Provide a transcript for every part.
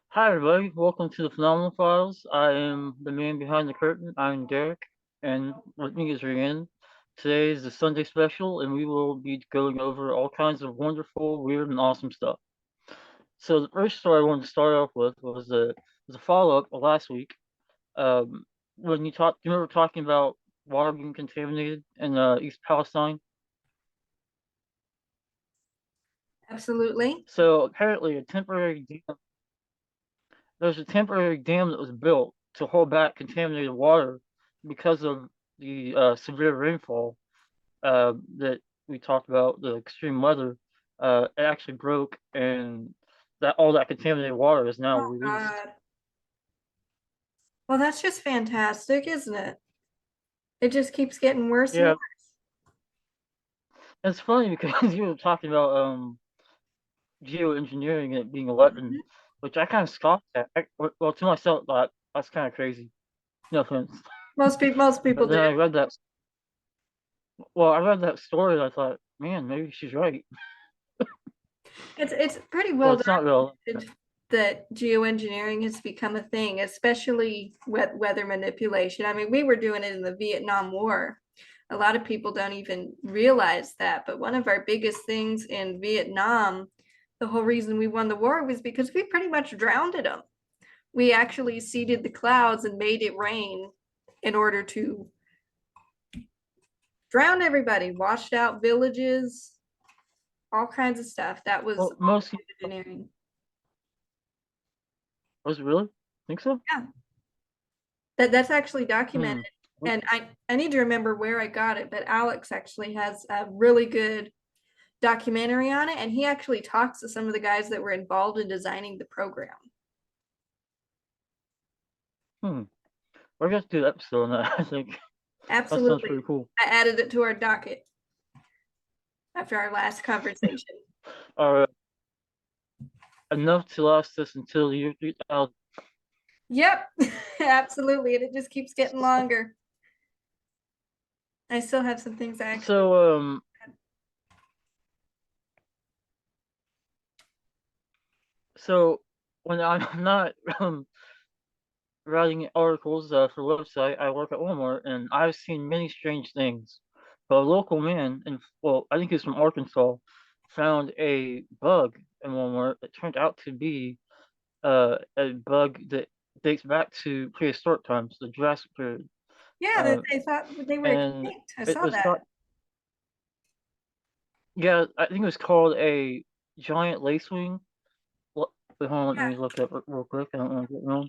Hi, everybody. Welcome to the Phenomenal Files. I am the man behind the curtain. I'm Derek, and with me is Ryan. Today is the Sunday special, and we will be going over all kinds of wonderful, weird, and awesome stuff. So the first story I wanted to start off with was a follow up of last week. Um, when you remember talking about water being contaminated in East Palestine. Absolutely. So apparently, there's a temporary dam that was built to hold back contaminated water because of the severe rainfall that we talked about, the extreme weather. It actually broke, and that all that contaminated water is now Oh released. God. Well, that's just fantastic, isn't it? It just keeps getting worse and Yeah, worse. it's funny because you were talking about geoengineering and it being a weapon, Mhm. which I kind of scoffed at. Well, to myself, that's kind of crazy. No offense. Most people But then do. I read that story and I thought, man, maybe she's right. It's pretty Well, well it's not real. documented that geoengineering has become a thing, especially with weather manipulation. I mean, we were doing it in the Vietnam War. A lot of people don't even realize that, but one of our biggest things in Vietnam, the whole reason we won the war was because we pretty much drowned them. We actually seeded the clouds and made it rain in order to drown everybody, washed out villages, all kinds of stuff. That was Well, all most people, engineering. was it really? Think so? Yeah, that's actually documented. Hmm. And I need to remember where I got it, but Alex actually has a really good documentary on it, and he actually talks to some of the guys that were involved in designing the program. Hmm. We're gonna have to do an episode on that. I think that sounds Absolutely. pretty cool. I added it to our docket after our last conversation. All right, enough to last us until the year 3000. Yep, absolutely. And it just keeps getting longer. I still have some things I actually. So, so when I'm not writing articles for the website, I work at Walmart, and I've seen many strange things. But a local man, well, I think he's from Arkansas, found a bug in Walmart that turned out to be a bug that dates back to prehistoric times, the Jurassic period. Yeah, that Uh, they thought they were and extinct. I it saw was that. thought, yeah, I think it was called a giant lacewing. Hold on, let Yeah, me look up it real quick. I don't want to get it wrong.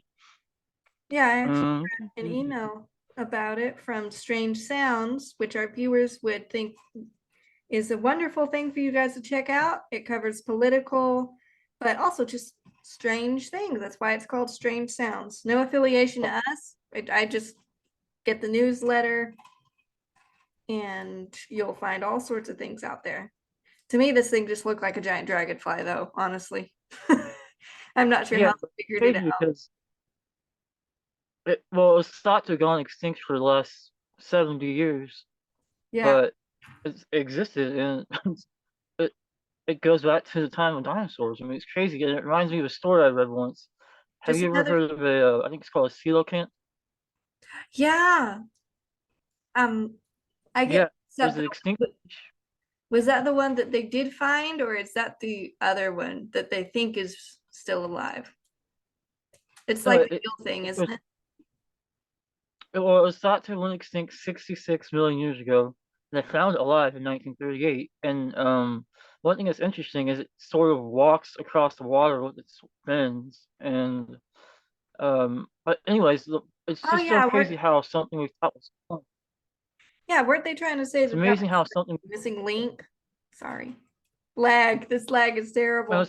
yeah, I actually Um, got an email about it from Strange Sounds, which our viewers would think is a wonderful thing for you guys to check out. It covers political, but also just strange things. That's why it's called Strange Sounds. No affiliation to us. I just get the newsletter, and you'll find all sorts of things out there. To me, this thing just looked like a giant dragonfly, though, honestly. I'm not sure yeah, how they figured it crazy out. because it was thought to have gone extinct for the last 70 years, Yeah. but it existed and it it goes back to the time of dinosaurs. I mean, it's crazy, and it reminds me of a story I read once. Have Just you ever another. heard of a? I think it's called a coelacanth. Yeah. Um, I get Yeah, mixed there's up an extinct. though. Was that the one that they did find, or is that the other one that they think is still alive? It's No, like the eel thing, it isn't was it? well, it was thought to have went extinct 66 million years ago. And they found it alive in 1938. And one thing that's interesting is it sort of walks across the water with its fins. And but anyways, it's Oh just so yeah, crazy how something we thought was fun. weren't they trying to say It's that that amazing was how something. the missing link? Sorry. Lag. This lag is No, terrible.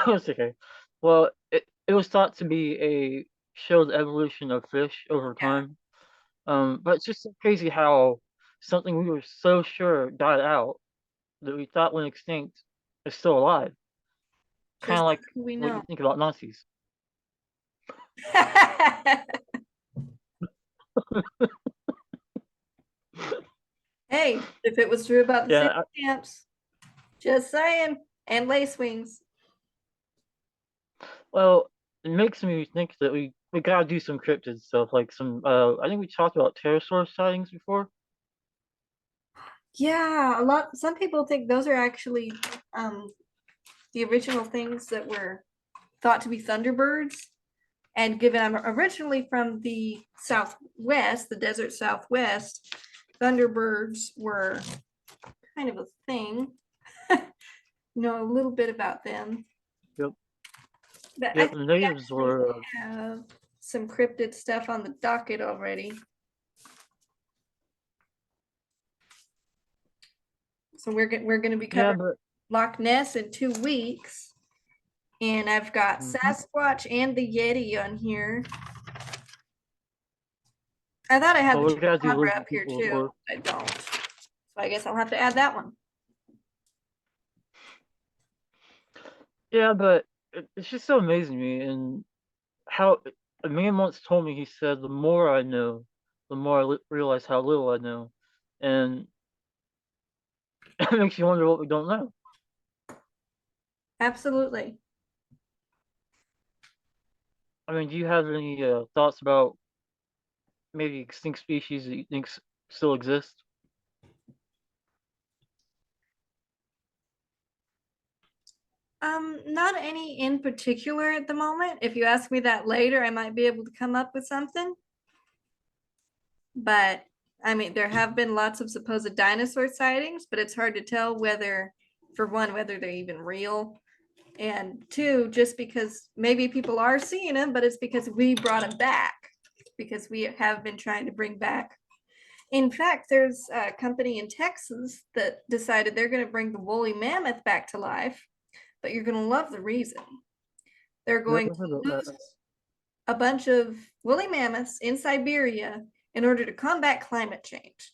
it's okay. Well, it was thought to be a show the evolution of fish over Yeah. time. But it's just so crazy how something we were so sure died out that we thought went extinct is still alive. Kind Just of like who we what you know. think about Nazis. Hey, if it was true about the Yeah, city stamps, just saying, and lace wings. Well, it makes me think that we gotta do some cryptid stuff, like some I think we talked about pterosaur sightings before. Yeah, some people think those are actually um the original things that were thought to be thunderbirds. And given I'm originally from the Southwest, the desert Southwest, thunderbirds were kind of a thing. Know a little bit about them. Yep. But I Yep, think the we natives actually were have some cryptid stuff on the docket already. So we're going to be yeah, covering but Loch Ness in 2 weeks. And I've got mhm. Sasquatch and the Yeti on here. I thought I had Well, the we gotta do chupacabra lizard up here people, of too. course. I don't. So I guess I'll have to add that one. Yeah, but it's just so amazing to me, and how a man once told me, he said, "The more I know, the more realize how little I know," and it makes you wonder what we don't know. Absolutely. I mean, do you have any thoughts about maybe extinct species that you think still exist? Not any in particular at the moment. If you ask me that later, I might be able to come up with something. But I mean, there have been lots of supposed dinosaur sightings, but it's hard to tell whether, for one, whether they're even real. And two, just because maybe people are seeing them, but it's because we brought them back, because we have been trying to bring back. In fact, there's a company in Texas that decided they're going to bring the woolly mammoth back to life, but you're going to love the reason. They're Yep, going I heard to about lose that. a bunch of woolly mammoths in Siberia in order to combat climate change.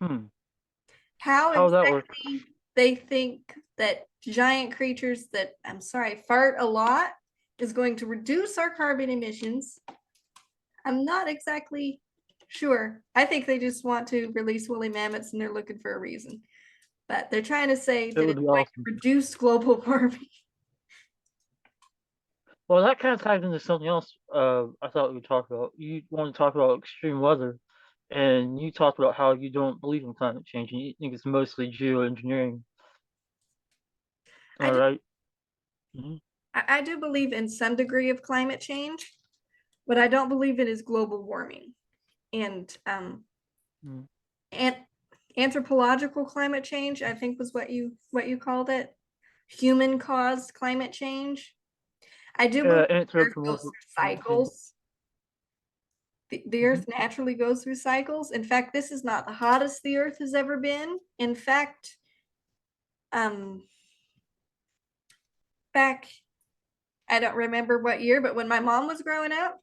Hmm. How How would that work? exactly they think that giant creatures that, I'm sorry, fart a lot is going to reduce our carbon emissions, I'm not exactly sure. I think they just want to release woolly mammoths and they're looking for a reason. But they're trying to say It that would it's be going awesome. to reduce global warming. Well, that kind of ties into something else. I thought we would talk about. You want to talk about extreme weather, and you talked about how you don't believe in climate change, and you think it's mostly geoengineering. I All do, right. Mm-hmm. I do believe in some degree of climate change. What I don't believe in is global warming. And Mm-hmm. and anthropological climate change, I think was what you called it. Human caused climate change. I do believe the earth goes Anthropomorphic through climate change. cycles. The Mm-hmm. earth naturally goes through cycles. In fact, this is not the hottest the earth has ever been. In fact, um, back, I don't remember what year, but when my mom was growing up,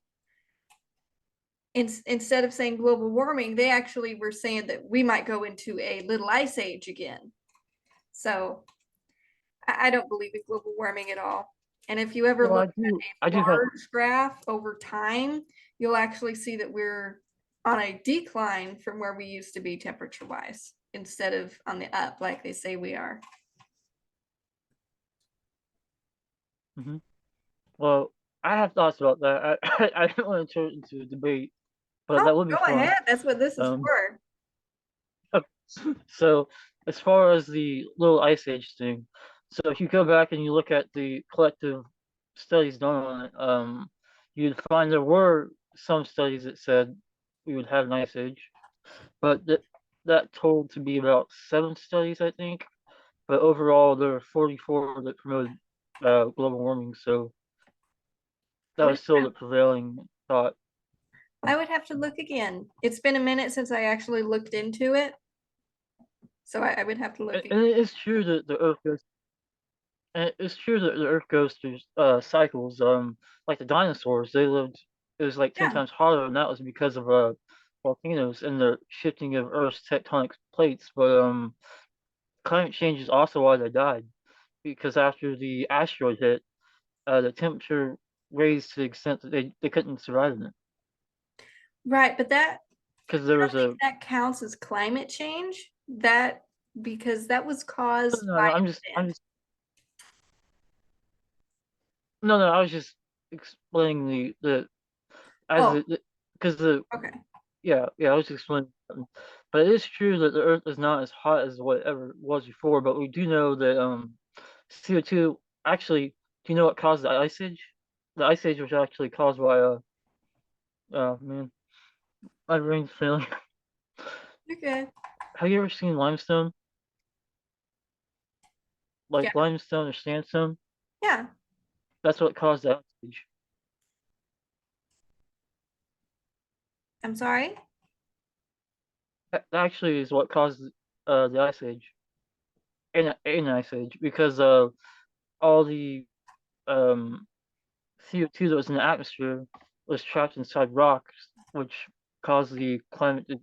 instead of saying global warming, they actually were saying that we might go into a little ice age again. So I don't believe in global warming at all. And if you ever Well, look I at do. I a do have. large graph over time, you'll actually see that we're on a decline from where we used to be temperature wise, instead of on the up like they say we are. Mm-hmm. Well, I have thoughts about that. I don't want to turn it into a debate, but Oh, that would be go fun. ahead. That's what this is Um. for. So, as far as the little ice age thing, so if you go back and you look at the collective studies done on it, you'd find there were some studies that said we would have an ice age, but that told to be about 7 studies, I think. But overall, there were 44 that promoted global warming, so that I was would still the prevailing thought. I would have to look again. It's been a minute since I actually looked into it, so I would have to look again. And it is true that the Earth goes. And it's true that the Earth goes through cycles. Like the dinosaurs, they lived. It was like 10 times hotter, and that was because of volcanoes and the shifting of Earth's tectonic plates. But climate change is also why they died, because after the asteroid hit, the temperature raised to the extent that they couldn't survive in it. Right, but that Because there I was don't think a that counts as climate change. That because that was caused no, by no, an I'm event. just No, no, I was just explaining the as Oh, it because the okay. yeah, I was explaining something. But it is true that the Earth is not as hot as whatever it was before, but we do know that CO2 actually, do you know what caused the ice age? The ice age was actually caused by man, my brain's failing. Okay. Have you ever seen limestone? Yeah. Like limestone or sandstone? Yeah. That's what caused the ice age. I'm sorry. That actually is what caused the ice age. An ice age because all the um CO2 that was in the atmosphere was trapped inside rocks, which caused the climate to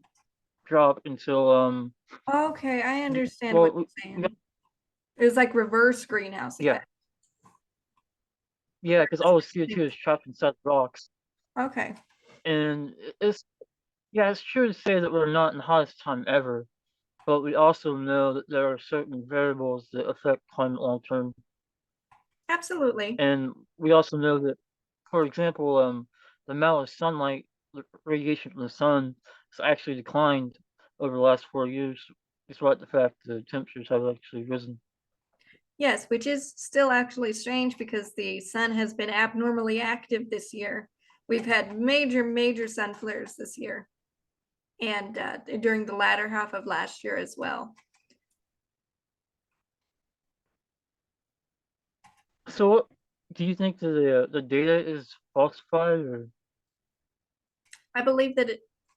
drop until Okay, I understand what well you're we got, saying. It was like reverse greenhouse yeah, effect. yeah, because all the CO2 is trapped inside rocks, Okay. and it's yeah, it's true to say that we're not in the hottest time ever, but we also know that there are certain variables that affect climate long term, Absolutely. and we also know that, for example, the amount of sunlight radiation from the sun has actually declined over the last 4 years, despite the fact the temperatures have actually risen. Yes, which is still actually strange because the sun has been abnormally active this year. We've had major, major sun flares this year and during the latter half of last year as well. So, what do you think that the data is falsified, or I believe that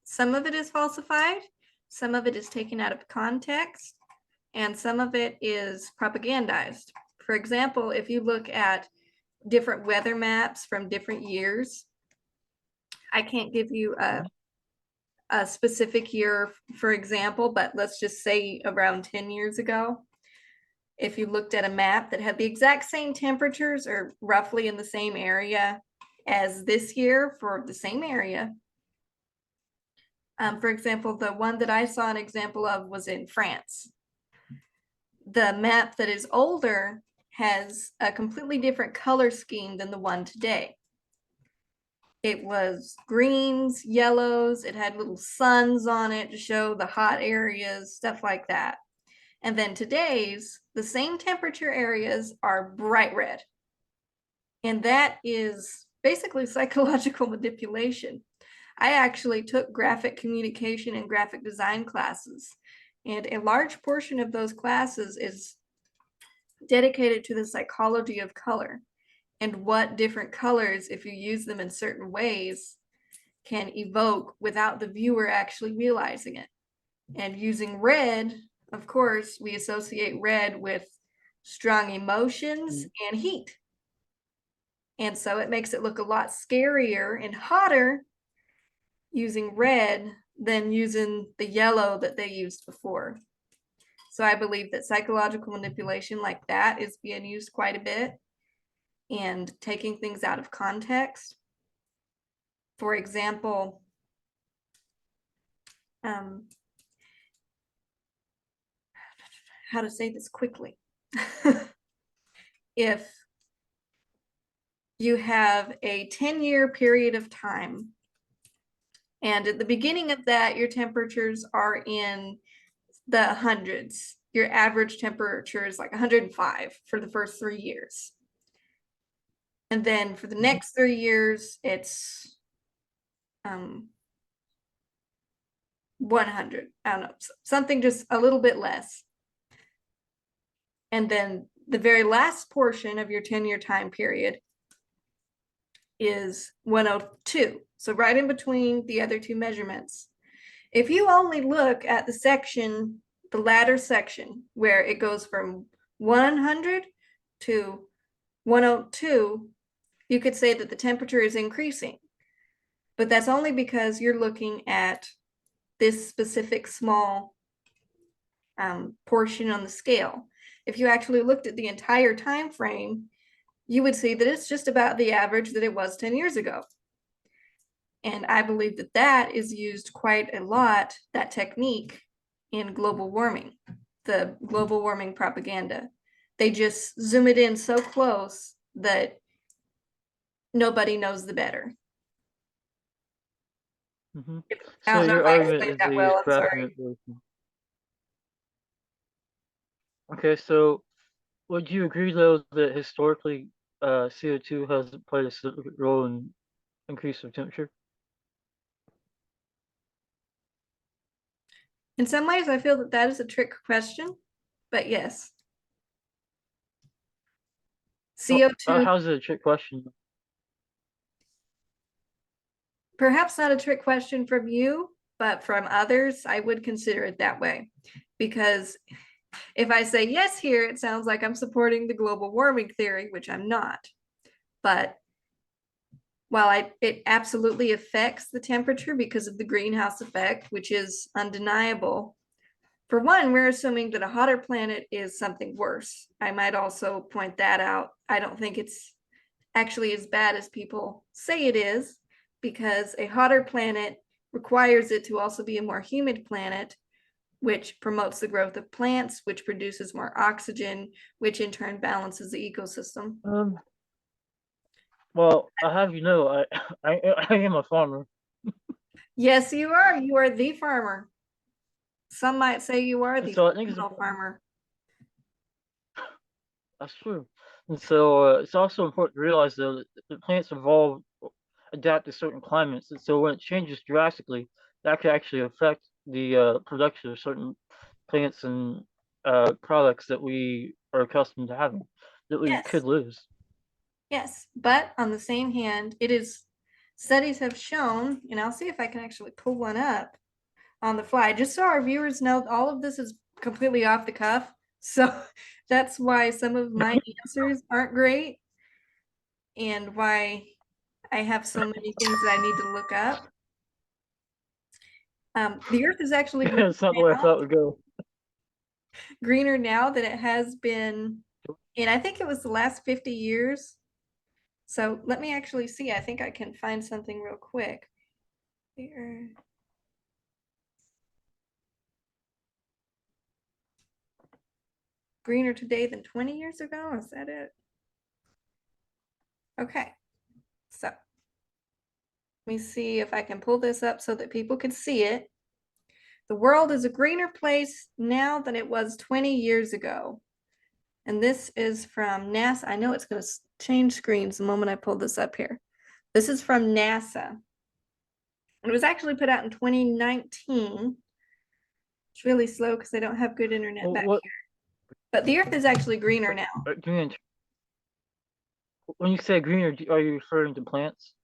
some of it is falsified, some of it is taken out of context, and some of it is propagandized. For example, if you look at different weather maps from different years, I can't give you a specific year, for example, but let's just say around 10 years ago. If you looked at a map that had the exact same temperatures or roughly in the same area as this year for the same area, for example, the one that I saw an example of was in France. The map that is older has a completely different color scheme than the one today. It was greens, yellows, it had little suns on it to show the hot areas, stuff like that. And then today's, the same temperature areas are bright red. And that is basically psychological manipulation. I actually took graphic communication and graphic design classes, and a large portion of those classes is dedicated to the psychology of color and what different colors, if you use them in certain ways, can evoke without the viewer actually realizing it. And using red, of course, we associate red with strong emotions and heat. And so it makes it look a lot scarier and hotter using red than using the yellow that they used before. So I believe that psychological manipulation like that is being used quite a bit and taking things out of context. For example, how to say this quickly. If you have a 10-year period of time, and at the beginning of that, your temperatures are in the hundreds. Your average temperature is like 105 for the first 3 years. And then for the next 3 years, it's 100. I don't know, something just a little bit less. And then the very last portion of your 10-year time period is 102. So right in between the other two measurements. If you only look at the section, the latter section, where it goes from 100 to 102, you could say that the temperature is increasing. But that's only because you're looking at this specific small portion on the scale. If you actually looked at the entire time frame, you would see that it's just about the average that it was 10 years ago. And I believe that that is used quite a lot, that technique, in global warming, the global warming propaganda. They just zoom it in so close that nobody knows the better. Hmm. I So don't know your if I argument explained is that the well. I'm sorry. fragmentation. Okay, so would you agree though that historically CO2 has played a significant role in increase of temperature? In some ways, I feel that that is a trick question, but yes, CO2, How's it a trick question? perhaps not a trick question from you, but from others, I would consider it that way. Because if I say yes here, it sounds like I'm supporting the global warming theory, which I'm not. But while it absolutely affects the temperature because of the greenhouse effect, which is undeniable, for one, we're assuming that a hotter planet is something worse. I might also point that out. I don't think it's actually as bad as people say it is, because a hotter planet requires it to also be a more humid planet, which promotes the growth of plants, which produces more oxygen, which in turn balances the ecosystem. Um, well, I have you know, I am a farmer, Yes, you are. You are the farmer. Some might say you are and the so I think it's fundamental farmer. that's true. And so it's also important to realize though that the plants evolve, adapt to certain climates, and so when it changes drastically, that could actually affect the production of certain plants and products that we are accustomed to having, that we could Yes, lose. yes. But on the same hand, it is studies have shown, and I'll see if I can actually pull one up on the fly, just so our viewers know all of this is completely off the cuff. So that's why some of my answers aren't great and why I have so many things that I need to look up. The earth is actually It's not the way I thought it would go. greener now than it has been, and I think it was the last 50 years. So let me actually see. I think I can find something real quick. The earth. Greener today than 20 years ago? Is that it? Okay. So let me see if I can pull this up so that people can see it. The world is a greener place now than it was 20 years ago. And this is from NASA. I know it's going to change screens the moment I pull this up here. This is from NASA. It was actually put out in 2019. It's really slow because I don't have good internet Well, back what here. But the earth is actually greener now. do you when you say greener, are you referring to plants?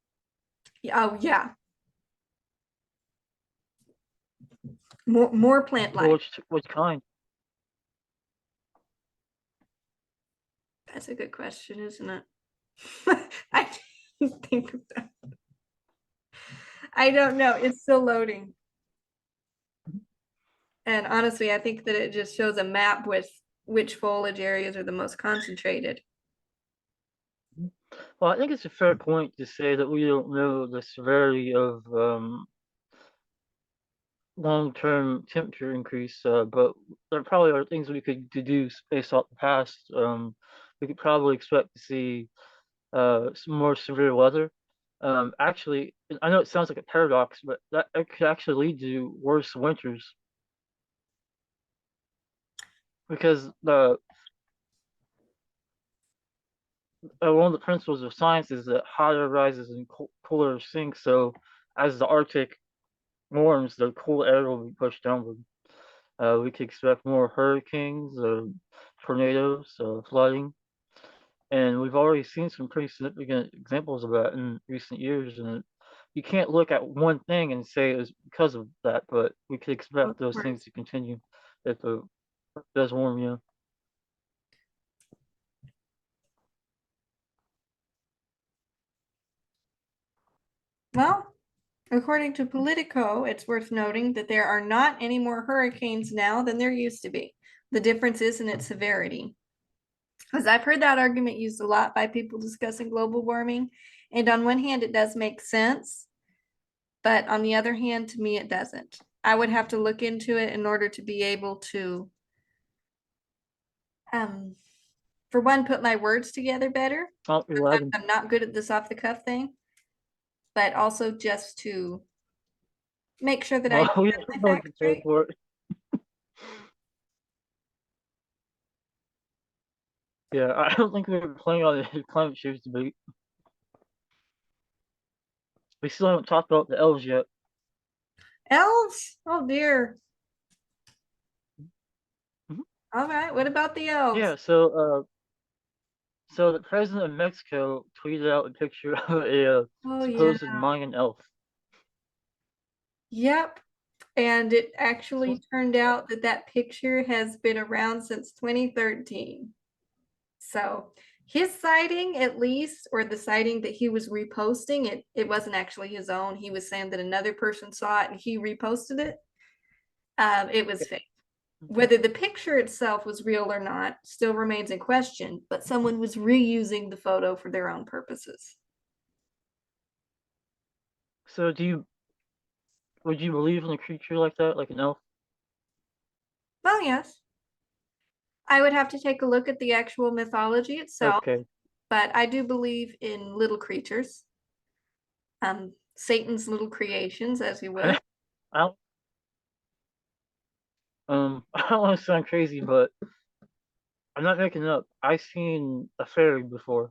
Oh, yeah. More plant Well, life. which kind? That's a good question, isn't it? I didn't think of that. I don't know. It's still loading. And honestly, I think that it just shows a map with which foliage areas are the most concentrated. Well, I think it's a fair point to say that we don't know the severity of long-term temperature increase, but there probably are things we could deduce based off the past. We could probably expect to see some more severe weather. Actually, I know it sounds like a paradox, but that it could actually lead to worse winters because the one of the principles of science is that hotter rises and cooler sinks. So as the Arctic warms, the cool air will be pushed downward. We could expect more hurricanes, tornadoes, flooding, and we've already seen some pretty significant examples of that in recent years. And you can't look at one thing and say it was because of that, but we could Of expect those things course. to continue if it does warm. Yeah. Well, according to Politico, it's worth noting that there are not any more hurricanes now than there used to be. The difference is in its severity. Because I've heard that argument used a lot by people discussing global warming. And on one hand, it does make sense. But on the other hand, to me, it doesn't. I would have to look into it in order to be able to, um, for one, put my words together better. Oh, you're lagging. I'm not good at this off the cuff thing, but also just to make sure that I Well, we have don't my know what to facts say straight. for it. Yeah, I don't think we were playing on the climate change debate. We still haven't talked about the elves yet. Elves? Oh dear. Mhm. All right. What about the elves? Yeah, so the president of Mexico tweeted out a picture of a Oh yeah. supposed Mayan elf. Yep. And it So, actually turned out that that picture has been around since 2013. So his sighting, at least, or the sighting that he was reposting, it wasn't actually his own. He was saying that another person saw it and he reposted it. It was fake. Whether the picture itself was real or not still remains in question, but someone was reusing the photo for their own purposes. so would you believe in a creature like that, like an elf? Well, yes, I would have to take a look at the actual mythology itself, Okay. but I do believe in little creatures, Satan's little creations, as you I will. don't, I don't want to sound crazy, but I'm not making it up. I've seen a fairy before.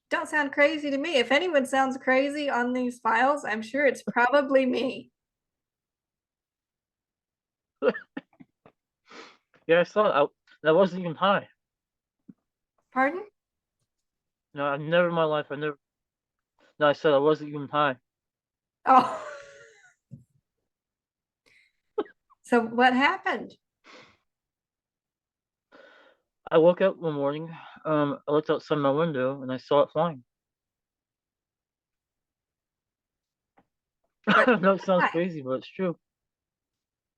Don't sound crazy to me. If anyone sounds crazy on these files, I'm sure it's probably me. Yeah, I saw it. That wasn't even high. Pardon? No, I've never in my life. I never. No, I said I wasn't even high. Oh, so what happened? I woke up one morning. I looked outside my window and I saw it flying. But I know it sounds why? crazy, but it's true.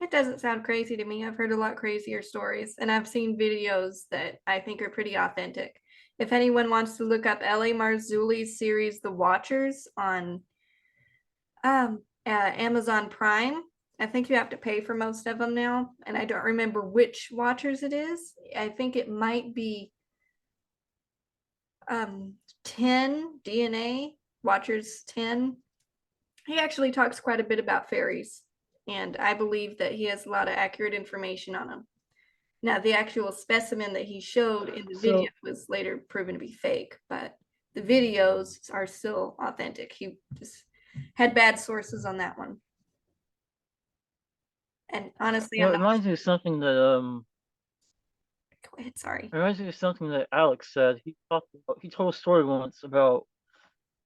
It doesn't sound crazy to me. I've heard a lot crazier stories and I've seen videos that I think are pretty authentic. If anyone wants to look up L.A. Marzulli's series The Watchers on Amazon Prime, I think you have to pay for most of them now, and I don't remember which Watchers it is. I think it might be 10 DNA, Watchers 10. He actually talks quite a bit about fairies, and I believe that he has a lot of accurate information on them. Now, the actual specimen that he showed in the video So, was later proven to be fake, but the videos are still authentic. He just had bad sources on that one. And honestly, I'm it not. reminds me of something that Go ahead, sorry. it reminds me of something that Alex said. He told a story once about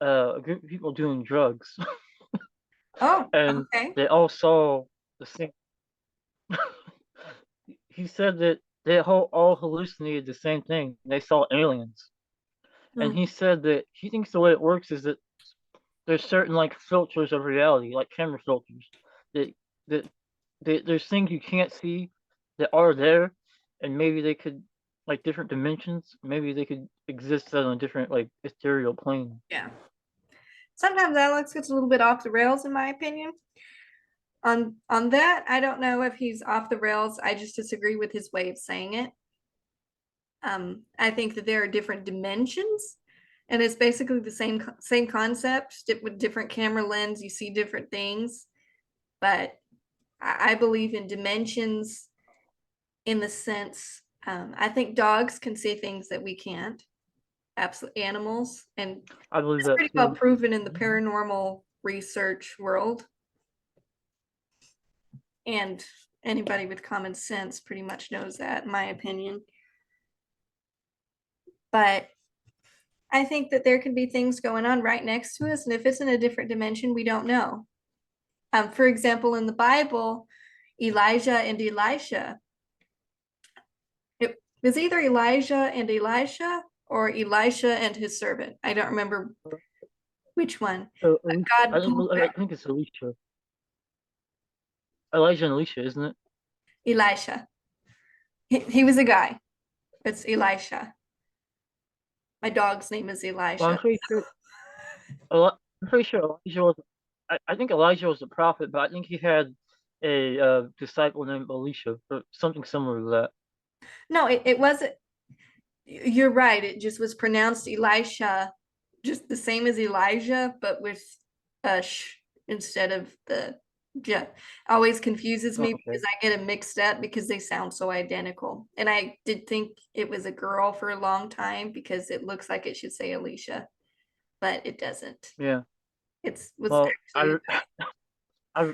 a group of people doing drugs, Oh, and okay. they all saw the same. He said that all hallucinated the same thing. They saw aliens, and Hmm. he said that he thinks the way it works is that there's certain like filters of reality, like camera filters, that that, there's things you can't see that are there, and maybe they could like different dimensions. Maybe they could exist on a different like ethereal plane. Yeah. Sometimes Alex gets a little bit off the rails, in my opinion. On that, I don't know if he's off the rails. I just disagree with his way of saying it. I think that there are different dimensions, and it's basically the same concept with different camera lens. You see different things, but I believe in dimensions in the sense I think dogs can see things that we can't. Absolutely, animals, and I believe it's that pretty well too. proven in the paranormal research world. And anybody with common sense pretty much knows that, in my opinion. But I think that there can be things going on right next to us, and if it's in a different dimension, we don't know. For example, in the Bible, Elijah and Elisha, it was either Elijah and Elisha or Elisha and his servant. I don't remember which one. God pulled I back think it's Alicia, Elijah and Alicia, isn't it? Elisha. He was a guy. It's Elisha. My dog's name is Well, Elisha. I'm pretty sure Elijah was. I think Elijah was a prophet, but I think he had a disciple named Elisha or something similar to that. No, it wasn't. You're right. It just was pronounced Elisha, just the same as Elijah, but with a sh instead of the j. Always confuses Oh, me okay. because I get them mixed up because they sound so identical. And I did think it was a girl for a long time because it looks like it should say Alicia, but it doesn't. Yeah. It's was Well, actually I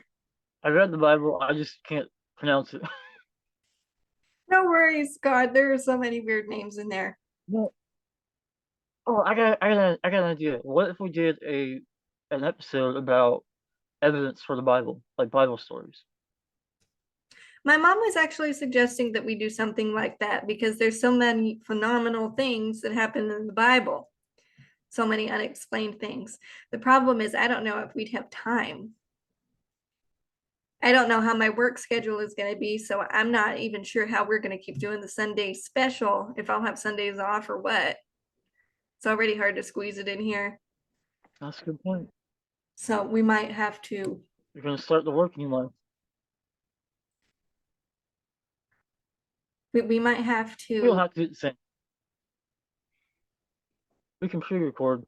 I read the Bible. I just can't pronounce it. no worries. God, there are so many weird names in there. No. Oh, I got an idea. What if we did an episode about evidence for the Bible, like Bible stories? My mom was actually suggesting that we do something like that because there's so many phenomenal things that happen in the Bible, so many unexplained things. The problem is, I don't know if we'd have time. I don't know how my work schedule is going to be, so I'm not even sure how we're going to keep doing the Sunday special, if I'll have Sundays off or what. It's already hard to squeeze it in here. That's a good point. So we might have to, You're gonna start the working life. we might have We don't to, have to do the same. We can pre-record.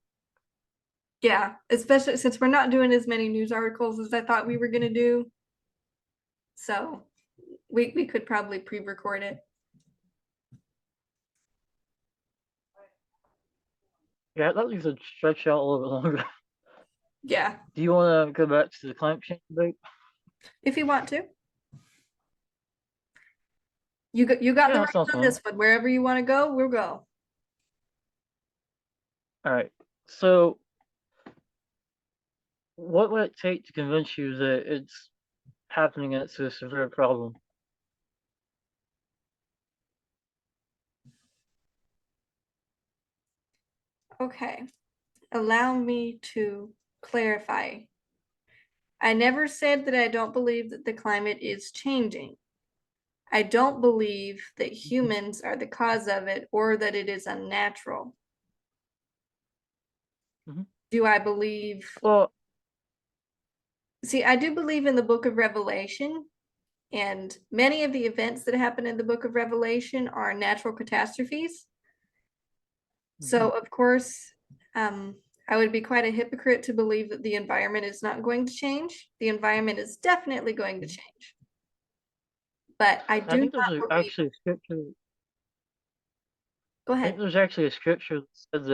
yeah, especially since we're not doing as many news articles as I thought we were going to do. So we could probably pre-record it. Yeah, that leaves it stretch out a little bit longer. Yeah, Do you want to go back to the climate change debate? if you want to. You got Yeah, the that sounds reins on fun. this one. Wherever you want to go, we'll go. All right. So, what would it take to convince you that it's happening and it's a severe problem? Okay. Allow me to clarify. I never said that I don't believe that the climate is changing. I don't believe that humans are the cause of it or that it is unnatural. Hmm. Do I believe? Well, See, I do believe in the book of Revelation, and many of the events that happen in the book of Revelation are natural catastrophes. mhm. So, of course, I would be quite a hypocrite to believe that the environment is not going to change. The environment is definitely going to change. But I I do think not believe, actually a scripture. go I think ahead. there's actually a scripture that says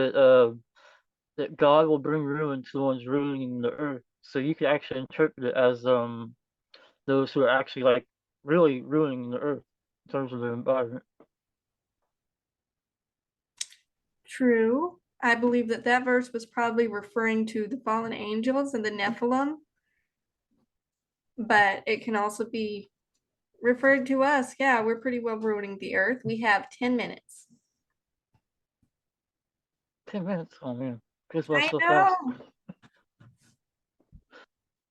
that God will bring ruin to the ones ruining the earth. So you could actually interpret it as those who are actually like really ruining the earth in terms of the environment. True. I believe that that verse was probably referring to the fallen angels and the Nephilim, but it can also be referred to us. Yeah, we're pretty well ruining the earth. We have 10 minutes. 10 minutes. Oh man, goes by I so fast. know.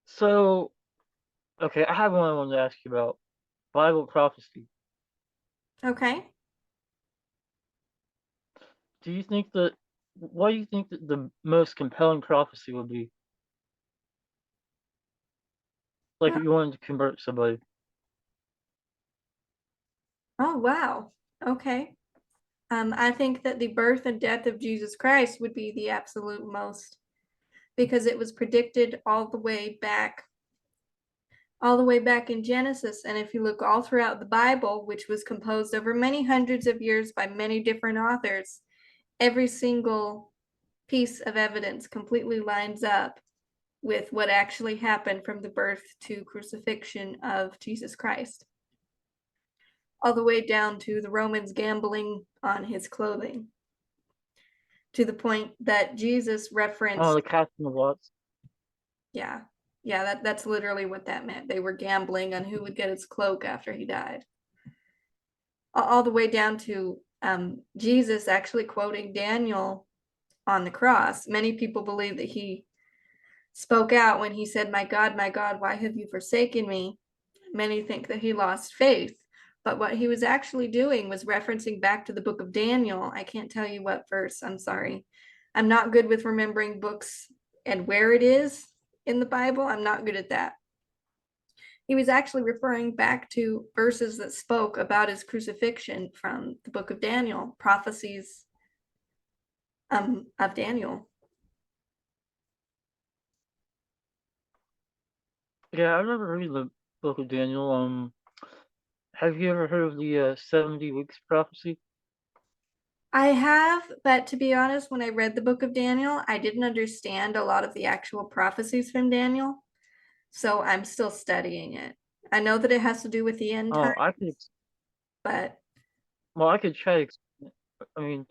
So okay, I have one I wanted to ask you about Bible prophecy. Okay. Do you think that what do you think that the most compelling prophecy would be? Like if you wanted to convert somebody. Oh, wow. Okay. I think that the birth and death of Jesus Christ would be the absolute most because it was predicted all the way back in Genesis. And if you look all throughout the Bible, which was composed over many hundreds of years by many different authors, every single piece of evidence completely lines up with what actually happened from the birth to crucifixion of Jesus Christ, all the way down to the Romans gambling on his clothing, to the point that Jesus Oh, referenced, the casting of lots. yeah, yeah, that's literally what that meant. They were gambling on who would get his cloak after he died. All the way down to Jesus actually quoting Daniel on the cross. Many people believe that he spoke out when he said, my God, why have you forsaken me?" Many think that he lost faith, but what he was actually doing was referencing back to the book of Daniel. I can't tell you what verse, I'm sorry. I'm not good with remembering books and where it is in the Bible. I'm not good at that. He was actually referring back to verses that spoke about his crucifixion from the book of Daniel, prophecies of Daniel. Yeah, I remember reading the book of Daniel. Have you ever heard of the 70 weeks prophecy? I have, but to be honest, when I read the book of Daniel, I didn't understand a lot of the actual prophecies from Daniel. So I'm still studying it. I know that it has to do with the end time, Oh, I could. but Well, I could try to explain it. I mean,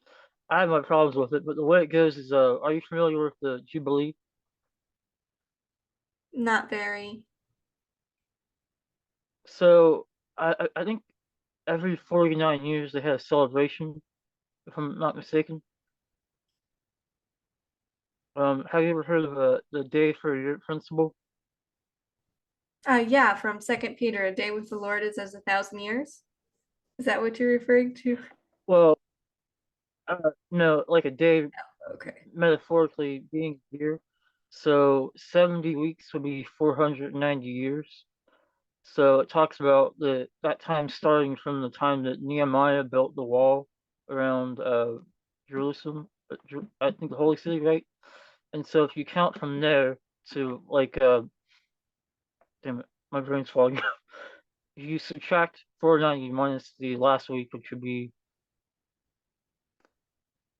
I have my problems with it, but the way it goes is, are you familiar with the Jubilee? not very. So, I think every 49 years they had a celebration, if I'm not mistaken. Have you ever heard of the Day for a Year principle? Yeah, from Second Peter, a day with the Lord is as 1,000 years. Is that what you're referring to? Well, no, like a day Okay. metaphorically being a year. So 70 weeks would be 490 years. So it talks about the that time starting from the time that Nehemiah built the wall around Jerusalem, I think the Holy City, right? And so if you count from there to like damn it, my brain's fogging. You subtract 490 minus the last week, which would be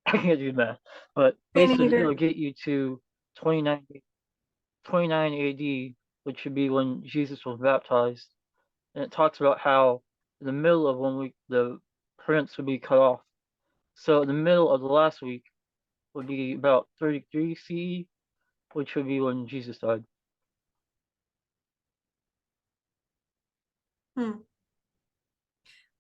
I can't do math, but Me basically neither. it'll get you to 29 29 AD, which should be when Jesus was baptized. And it talks about how in the middle of 1 week the prince would be cut off. So in the middle of the last week would be about 33 CE, which would be when Jesus died. Hmm.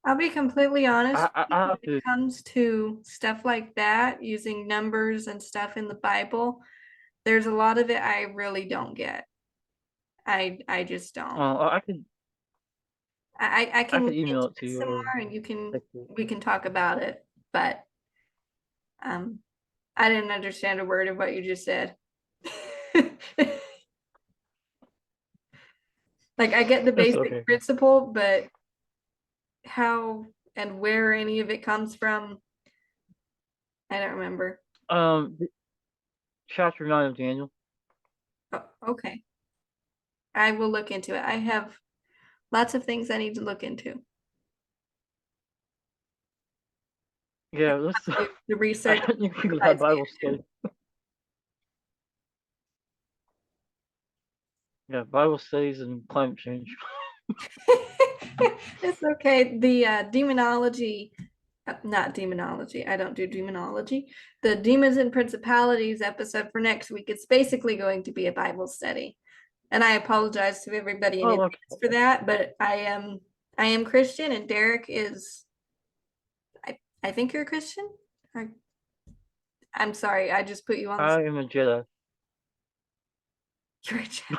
I'll be completely honest with I you, when have it to. comes to stuff like that, using numbers and stuff in the Bible, there's a lot of it I really don't get. I just don't. I could I I can could look email into it to it some you. more and Text it. we can talk about it, but um I didn't understand a word of what you just said. Like I get the It's basic okay. principle, but how and where any of it comes from, I don't remember. Um, chapter 9 of Daniel. Oh, okay. I will look into it. I have lots of things I need to look into. Yeah, this. The I research don't think we could have besides Bible study. Yeah, Bible studies and climate change. it's okay. The demonology, not demonology. I don't do demonology. The demons and principalities episode for next week. It's basically going to be a Bible study. And I apologize to everybody in Oh, okay. advance for that, but I am Christian and Derek is I think you're a Christian. I, I'm sorry, I just put you on the I am a Jedi. you're a Jedi.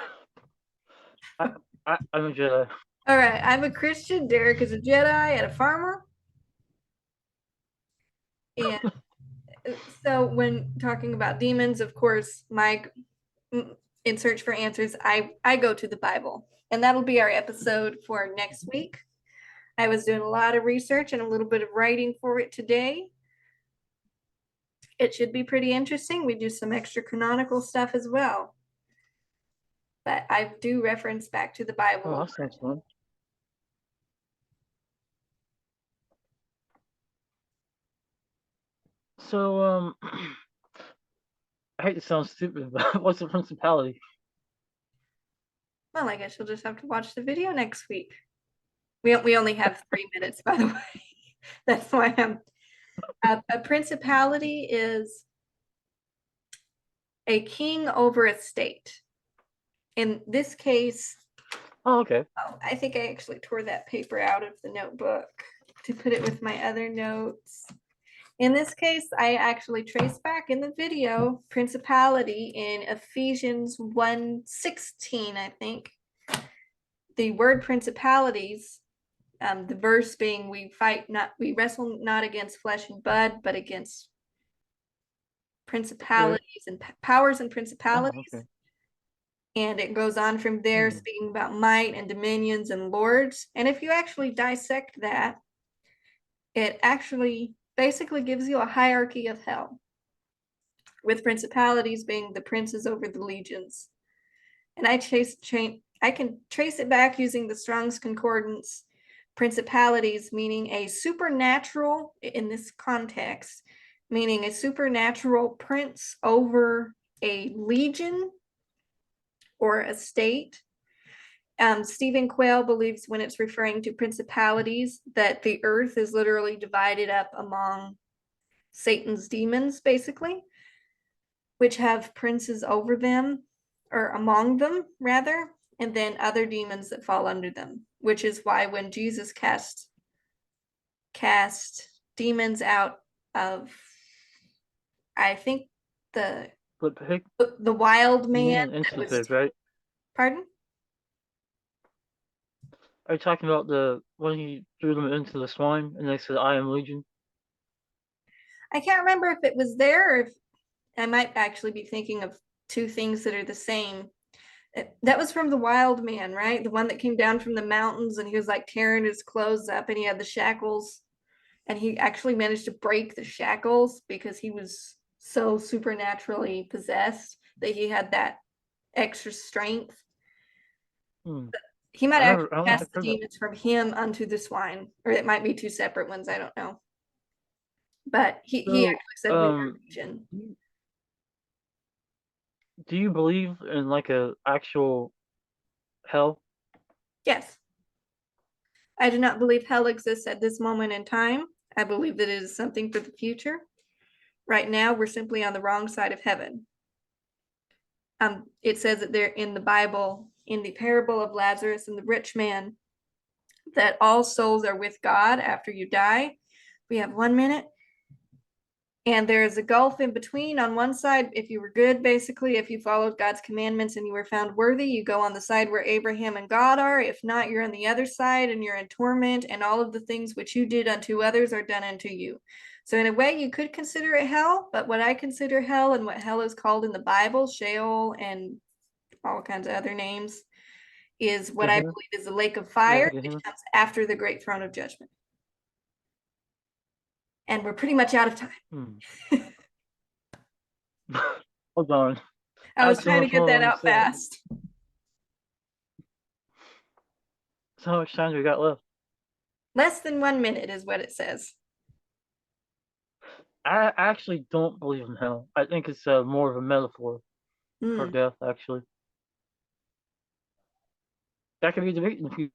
I, I'm a Jedi. All right, I'm a Christian. Derek is a Jedi and a farmer. And so when talking about demons, of course, Mike, in search for answers, I go to the Bible. And that'll be our episode for next week. I was doing a lot of research and a little bit of writing for it today. It should be pretty interesting. We do some extra canonical stuff as well. But I do reference back to the Bible a Oh, lot. that sounds fun. So, I hate to sound stupid, but what's a principality? Well, I guess you'll just have to watch the video next week. We only have 3 minutes, by the way. That's why I'm a principality is a king over a state. In this case, Oh, okay. oh, I think I actually tore that paper out of the notebook to put it with my other notes. In this case, I actually trace back in the video principality in Ephesians 1:16, I think. The word principalities, the verse being we wrestle not against flesh and blood, but against Okay. principalities and powers and Oh, principalities. okay. And it goes on from there, Hmm. speaking about might and dominions and lords. And if you actually dissect that, it actually basically gives you a hierarchy of hell, with principalities being the princes over the legions. And I can trace it back using the Strong's Concordance. Principalities meaning a supernatural, in this context, meaning a supernatural prince over a legion or a state. Stephen Quayle believes when it's referring to principalities that the earth is literally divided up among Satan's demons, basically, which have princes over them, or among them, rather, and then other demons that fall under them, which is why when Jesus cast demons out of, I think, the But pig, the wild you man mean an that instant was, pig, right? pardon? Are you talking about the when he threw them into the swine and they said, "I am Legion"? I can't remember if it was there or if I might actually be thinking of two things that are the same. That was from the wild man, right? The one that came down from the mountains and he was like tearing his clothes up and he had the shackles, and he actually managed to break the shackles because he was so supernaturally possessed that he had that extra strength. Hmm. He might actually I don't think cast I've the heard that. demons from him unto the swine, or it might be two separate ones. I don't know. But he So, actually said we are legion. do you believe in like a actual hell? Yes. I do not believe hell exists at this moment in time. I believe that it is something for the future. Right now, we're simply on the wrong side of heaven. It says that there in the Bible, in the parable of Lazarus and the rich man, that all souls are with God after you die. We have 1 minute. And there's a gulf in between. On one side, if you were good, basically, if you followed God's commandments and you were found worthy, you go on the side where Abraham and God are. If not, you're on the other side and you're in torment, and all of the things which you did unto others are done unto you. So, in a way, you could consider it hell, but what I consider hell and what hell is called in the Bible, Sheol and all kinds of other names, is what I Gehenna? believe is the lake of Yeah, fire, which Gehenna. comes after the great throne of judgment. And we're pretty much out of time. Hmm. Hold on. I I was had so trying to much get more I that want to out say. fast. So how much time do we got left? Less than 1 minute is what it says. I actually don't believe in hell. I think it's more of a metaphor for Hmm. death, actually. That could be debated in the future.